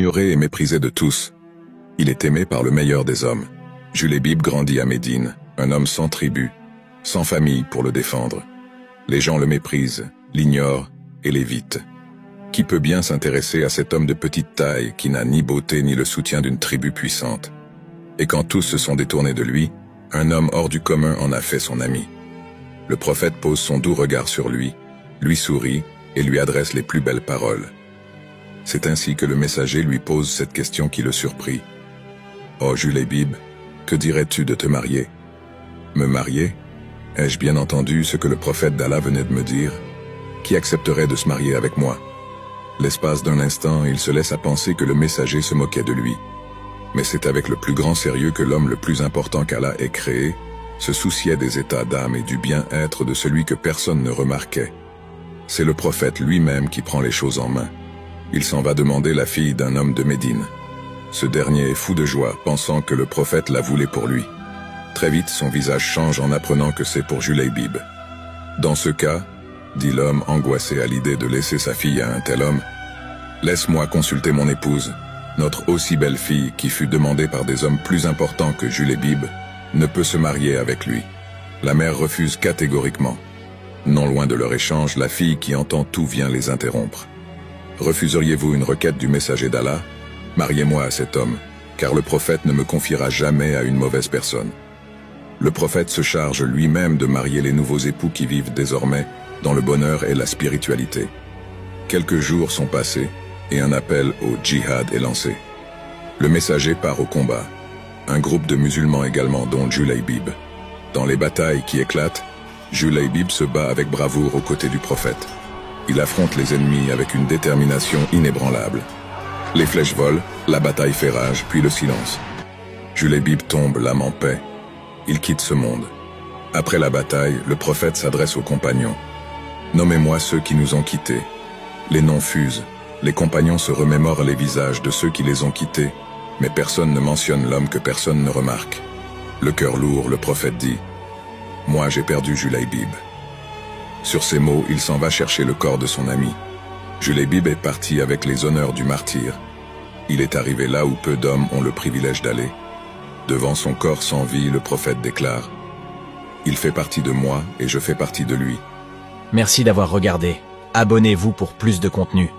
ignoré et méprisé de tous. Il est aimé par le meilleur des hommes. Julebib grandit à Médine, un homme sans tribu, sans famille pour le défendre. Les gens le méprisent, l'ignorent et l'évitent. Qui peut bien s'intéresser à cet homme de petite taille qui n'a ni beauté ni le soutien d'une tribu puissante? Et quand tous se sont détournés de lui, un homme hors du commun en a fait son ami. Le prophète pose son doux regard sur lui sourit et lui adresse les plus belles paroles. C'est ainsi que le messager lui pose cette question qui le surprit. « Oh Julebib, que dirais-tu de te marier ?»« Me marier? Ai-je bien entendu ce que le prophète d'Allah venait de me dire? Qui accepterait de se marier avec moi ?» L'espace d'un instant, il se laisse à penser que le messager se moquait de lui. Mais c'est avec le plus grand sérieux que l'homme le plus important qu'Allah ait créé se souciait des états d'âme et du bien-être de celui que personne ne remarquait. C'est le prophète lui-même qui prend les choses en main. Il s'en va demander la fille d'un homme de Médine. Ce dernier est fou de joie, pensant que le prophète la voulait pour lui. Très vite, son visage change en apprenant que c'est pour Julebib. « Dans ce cas, dit l'homme angoissé à l'idée de laisser sa fille à un tel homme, laisse-moi consulter mon épouse. Notre aussi belle fille, qui fut demandée par des hommes plus importants que Julebib, ne peut se marier avec lui. » La mère refuse catégoriquement. Non loin de leur échange, la fille qui entend tout vient les interrompre. « Refuseriez-vous une requête du messager d'Allah? Mariez-moi à cet homme, car le prophète ne me confiera jamais à une mauvaise personne. » Le prophète se charge lui-même de marier les nouveaux époux qui vivent désormais dans le bonheur et la spiritualité. Quelques jours sont passés et un appel au djihad est lancé. Le messager part au combat. Un groupe de musulmans également, dont Julebib. Dans les batailles qui éclatent, Julebib se bat avec bravoure aux côtés du prophète. Il affronte les ennemis avec une détermination inébranlable. Les flèches volent, la bataille fait rage, puis le silence. Julebib tombe, l'âme en paix. Il quitte ce monde. Après la bataille, le prophète s'adresse aux compagnons. « Nommez-moi ceux qui nous ont quittés. » Les noms fusent. Les compagnons se remémorent les visages de ceux qui les ont quittés, mais personne ne mentionne l'homme que personne ne remarque. Le cœur lourd, le prophète dit « Moi j'ai perdu Julebib. » Sur ces mots, il s'en va chercher le corps de son ami. Julebib est parti avec les honneurs du martyr. Il est arrivé là où peu d'hommes ont le privilège d'aller. Devant son corps sans vie, le prophète déclare « Il fait partie de moi et je fais partie de lui. » Merci d'avoir regardé. Abonnez-vous pour plus de contenu.